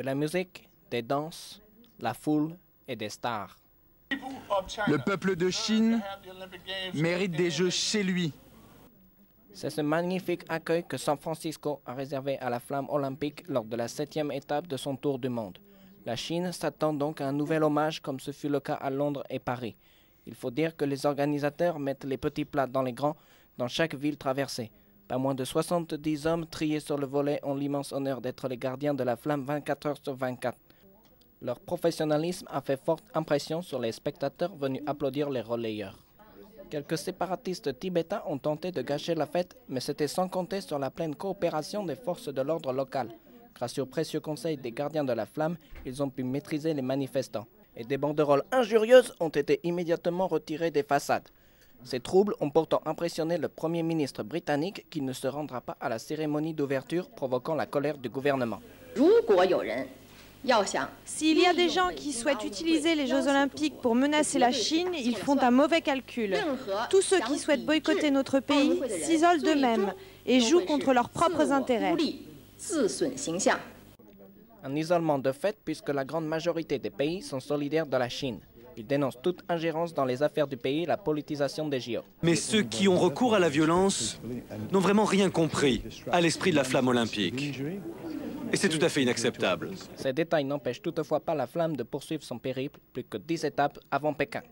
De la musique, des danses, la foule et des stars. Le peuple de Chine mérite des Jeux chez lui. C'est ce magnifique accueil que San Francisco a réservé à la flamme olympique lors de la 7e étape de son tour du monde. La Chine s'attend donc à un nouvel hommage comme ce fut le cas à Londres et Paris. Il faut dire que les organisateurs mettent les petits plats dans les grands dans chaque ville traversée. Pas moins de 70 hommes triés sur le volet ont l'immense honneur d'être les gardiens de la flamme 24 heures sur 24. Leur professionnalisme a fait forte impression sur les spectateurs venus applaudir les relayeurs. Quelques séparatistes tibétains ont tenté de gâcher la fête, mais c'était sans compter sur la pleine coopération des forces de l'ordre local. Grâce aux précieux conseils des gardiens de la flamme, ils ont pu maîtriser les manifestants. Et des banderoles injurieuses ont été immédiatement retirées des façades. Ces troubles ont pourtant impressionné le Premier ministre britannique qui ne se rendra pas à la cérémonie d'ouverture, provoquant la colère du gouvernement. S'il y a des gens qui souhaitent utiliser les Jeux Olympiques pour menacer la Chine, ils font un mauvais calcul. Tous ceux qui souhaitent boycotter notre pays s'isolent d'eux-mêmes et jouent contre leurs propres intérêts. Un isolement de fait puisque la grande majorité des pays sont solidaires de la Chine. Ils dénoncent toute ingérence dans les affaires du pays et la politisation des JO. Mais ceux qui ont recours à la violence n'ont vraiment rien compris à l'esprit de la flamme olympique. Et c'est tout à fait inacceptable. Ces détails n'empêchent toutefois pas la flamme de poursuivre son périple plus que 10 étapes avant Pékin.